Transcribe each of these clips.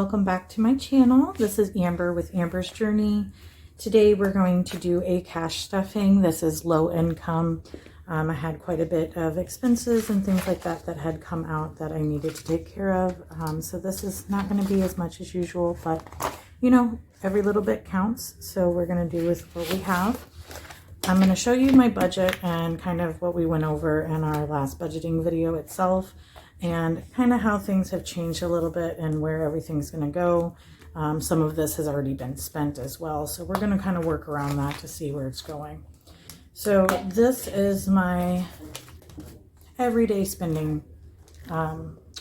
welcome back to my channel. This is Amber with Amber's Journey. Today we're going to do a cash stuffing. This is low income. I had quite a bit of expenses and things like that that had come out that I needed to take care of. So this is not going to be as much as usual, but you know, every little bit counts. So we're going to do with what we have. I'm going to show you my budget and kind of what we went over in our last budgeting video itself, and kind of how things have changed a little bit and where everything's going to go. Some of this has already been spent as well, so we're going to kind of work around that to see where it's going. So this is my everyday spending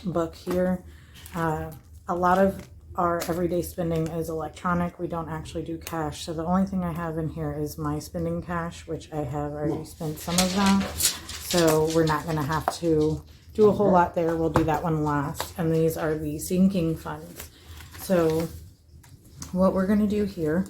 book here. A lot of our everyday spending is electronic. We don't actually do cash. So the only thing I have in here is my spending cash, which I have already spent some of that. So we're not going to have to do a whole lot there. We'll do that one last. And these are the sinking funds. So what we're going to do here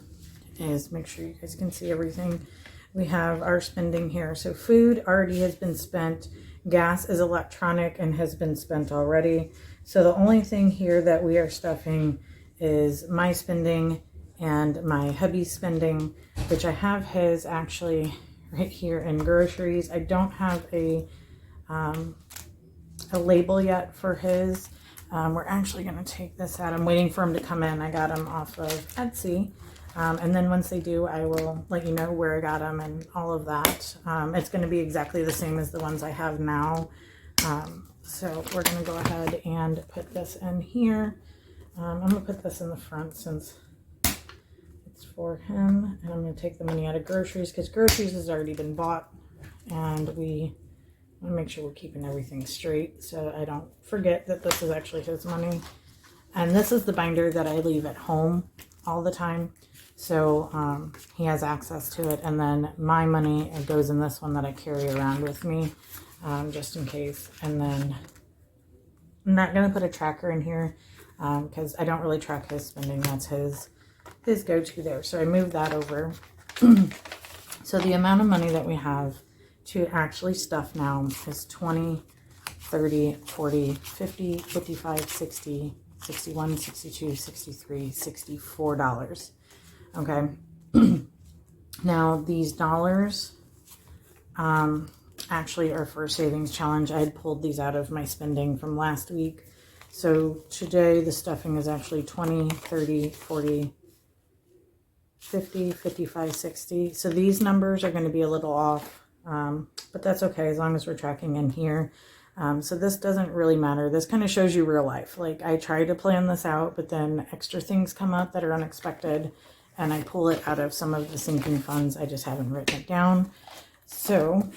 is make sure you guys can see everything. We have our spending here. So food already has been spent. Gas is electronic and has been spent already. So the only thing here that we are stuffing is my spending and my hubby's spending, which I have his actually right here in groceries. I don't have a label yet for his. We're actually going to take this out. I'm waiting for him to come in. I got him off of Etsy. And then once they do, I will let you know where I got them and all of that. It's going to be exactly the same as the ones I have now. So we're going to go ahead and put this in here. I'm going to put this in the front since it's for him. And I'm going to take the money out of groceries because groceries has already been bought. And we want to make sure we're keeping everything straight so I don't forget that this is actually his money. And this is the binder that I leave at home all the time. So he has access to it. And then my money, it goes in this one that I carry around with me just in case. And then I'm not going to put a tracker in here because I don't really track his spending. That's his go-to there. So I moved that over. So the amount of money that we have to actually stuff now is 20, 30, 40, 50, 55, 60, 61, 62, 63, $64. Okay. Now these dollars actually are for savings challenge. I had pulled these out of my spending from last week. So today the stuffing is actually 20, 30, 40, 50, 55, 60. So these numbers are going to be a little off. But that's okay as long as we're tracking in here. So this doesn't really matter. This kind of shows you real life. Like I try to plan this out, but then extra things come up that are unexpected and I pull it out of some of the sinking funds. I just haven't written it down. So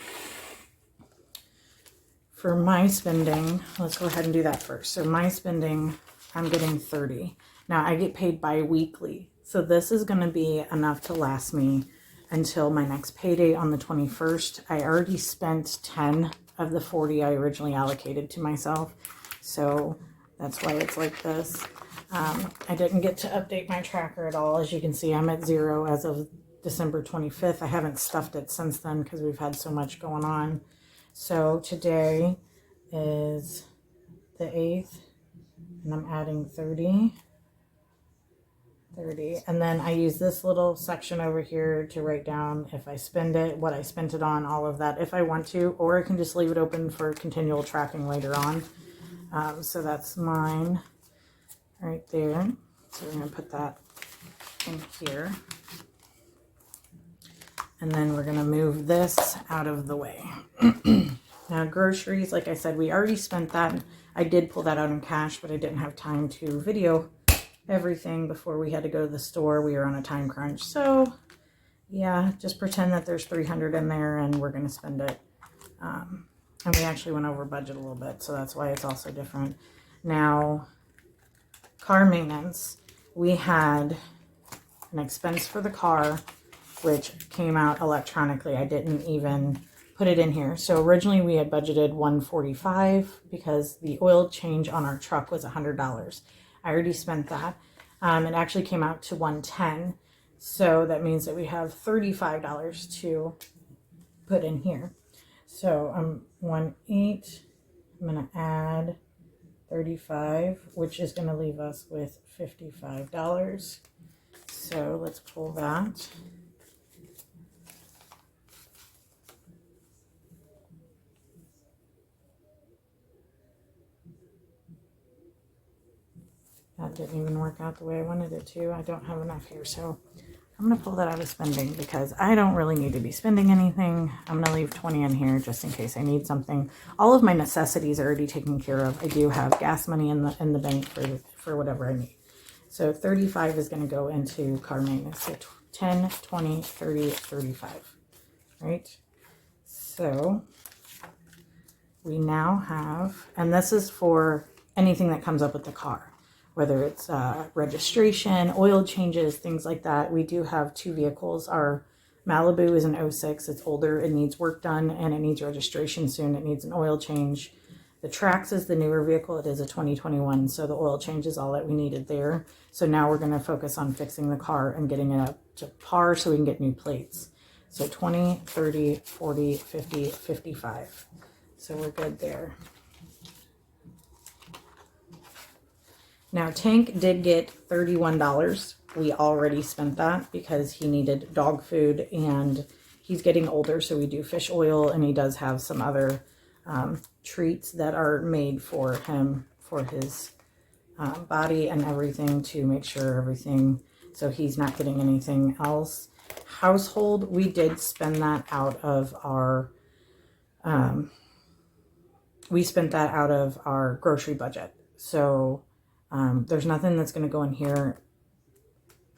for my spending, let's go ahead and do that first. So my spending, I'm getting 30. Now I get paid bi-weekly. So this is going to be enough to last me until my next payday on the 21st. I already spent 10 of the 40 I originally allocated to myself. So that's why it's like this. I didn't get to update my tracker at all. As you can see, I'm at 0 as of December 25th. I haven't stuffed it since then because we've had so much going on. So today is the 8th and I'm adding 30. And then I use this little section over here to write down if I spend it, what I spent it on, all of that if I want to, or I can just leave it open for continual tracking later on. So that's mine right there. So we're going to put that in here. And then we're going to move this out of the way. Now groceries, like I said, we already spent that. I did pull that out in cash, but I didn't have time to video everything before we had to go to the store. We were on a time crunch. So yeah, just pretend that there's 300 in there and we're going to spend it. And we actually went over budget a little bit, so that's why it's also different. Now, car maintenance, we had an expense for the car, which came out electronically. I didn't even put it in here. So originally we had budgeted $145 because the oil change on our truck was $100. I already spent that. It actually came out to $110. So that means that we have $35 to put in here. So 1.8, I'm going to add $35, which is going to leave us with $55. So let's pull that. That didn't even work out the way I wanted it to. I don't have enough here, so I'm going to pull that out of spending because I don't really need to be spending anything. I'm going to leave 20 in here just in case I need something. All of my necessities are already taken care of. I do have gas money in the bank for whatever I need. So 35 is going to go into car maintenance. So 10, 20, 30, 35, right? So we now have, and this is for anything that comes up with the car, whether it's registration, oil changes, things like that. We do have 2 vehicles. Our Malibu is an 06. It's older. It needs work done, and it needs registration soon. It needs an oil change. The Trax is the newer vehicle. It is a 2021, so the oil change is all that we needed there. So now we're going to focus on fixing the car and getting it up to par so we can get new plates. So 20, 30, 40, 50, 55. So we're good there. Now, Tank did get $31. We already spent that because he needed dog food and he's getting older, so we do fish oil, and he does have some other treats that are made for him, for his body and everything, to make sure everything, so he's not getting anything else. Household, we did spend that out of our, we spent that out of our grocery budget. So there's nothing that's going to go in here.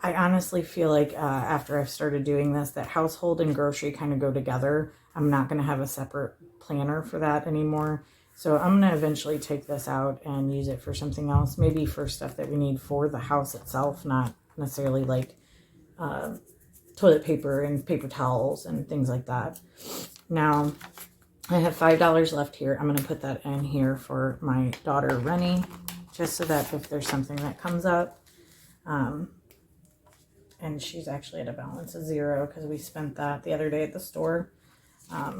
I honestly feel like after I've started doing this, that household and grocery kind of go together. I'm not going to have a separate planner for that anymore. So I'm going to eventually take this out and use it for something else. Maybe for stuff that we need for the house itself, not necessarily like toilet paper and paper towels and things like that. Now, I have $5 left here. I'm going to put that in here for my daughter, Rennie, just so that if there's something that comes up, and she's actually at a balance of 0 because we spent that the other day at the store.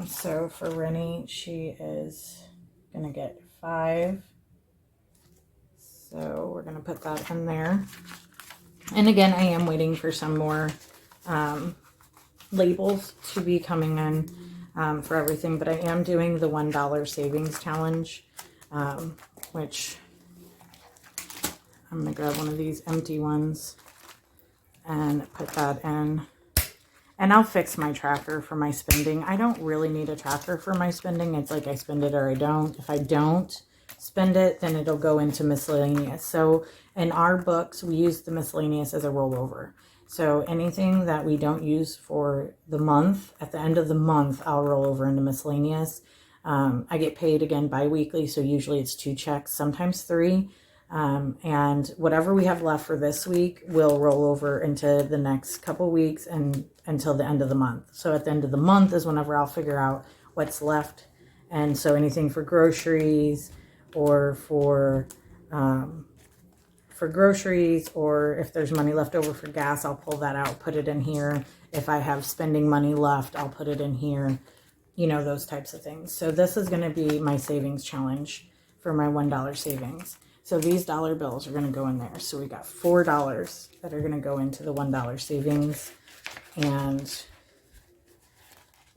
So for Rennie, she is going to get 5. So we're going to put that in there. And again, I am waiting for some more labels to be coming in for everything, but I am doing the $1 savings challenge, which I'm going to grab one of these empty ones and put that in. And I'll fix my tracker for my spending. I don't really need a tracker for my spending. It's like I spend it or I don't. If I don't spend it, then it'll go into miscellaneous. So in our books, we use the miscellaneous as a rollover. So anything that we don't use for the month, at the end of the month, I'll roll over into miscellaneous. I get paid again bi-weekly, so usually it's 2 checks, sometimes 3. And whatever we have left for this week will roll over into the next couple weeks and until the end of the month. So at the end of the month is whenever I'll figure out what's left. And so anything for groceries or for groceries, or if there's money left over for gas, I'll pull that out, put it in here. If I have spending money left, I'll put it in here, you know, those types of things. So this is going to be my savings challenge for my $1 savings. So these dollar bills are going to go in there. So we got $4 that are going to go into the $1 savings, and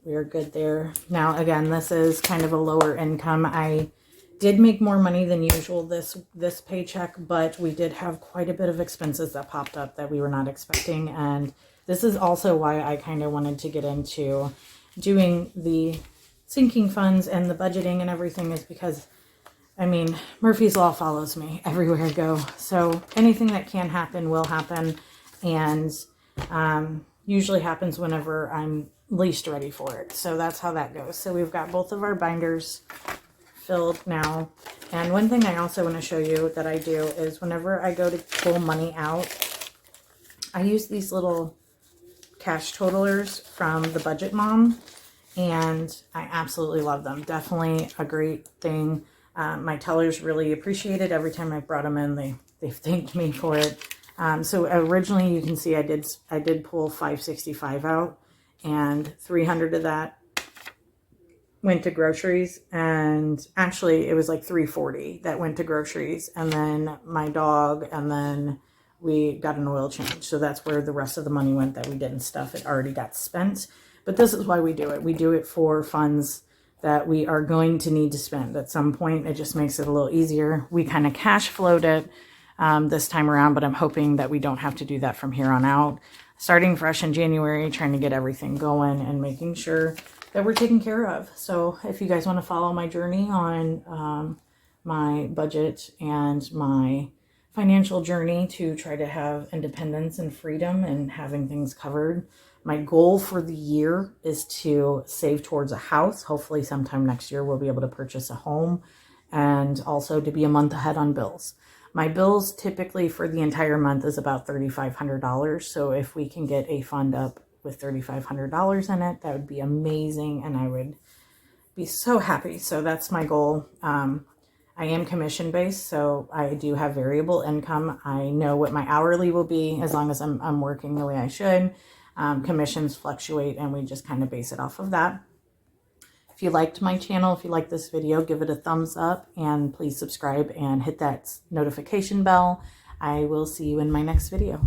we're good there. Now, again, this is kind of a lower income. I did make more money than usual this paycheck, but we did have quite a bit of expenses that popped up that we were not expecting. And this is also why I kind of wanted to get into doing the sinking funds and the budgeting and everything, is because, I mean, Murphy's Law follows me everywhere I go. So anything that can happen will happen, and usually happens whenever I'm least ready for it. So that's how that goes. So we've got both of our binders filled now. And one thing I also want to show you that I do is whenever I go to pull money out, I use these little cash totalers from the Budget Mom, and I absolutely love them. Definitely a great thing. My tellers really appreciate it. Every time I brought them in, they've thanked me for it. So originally, you can see I did pull $565 out, and 300 of that went to groceries, and actually it was like $340 that went to groceries, and then my dog, and then we got an oil change. So that's where the rest of the money went that we didn't stuff. It already got spent. But this is why we do it. We do it for funds that we are going to need to spend at some point. It just makes it a little easier. We kind of cash flowed it this time around, but I'm hoping that we don't have to do that from here on out. Starting fresh in January, trying to get everything going and making sure that we're taken care of. So if you guys want to follow my journey on my budget and my financial journey to try to have independence and freedom and having things covered, my goal for the year is to save towards a house. Hopefully sometime next year we'll be able to purchase a home, and also to be a month ahead on bills. My bills typically for the entire month is about $3,500. So if we can get a fund up with $3,500 in it, that would be amazing, and I would be so happy. So that's my goal. I am commission based, so I do have variable income. I know what my hourly will be as long as I'm working the way I should. Commissions fluctuate, and we just kind of base it off of that. If you liked my channel, if you like this video, give it a thumbs up, and please subscribe and hit that notification bell. I will see you in my next video.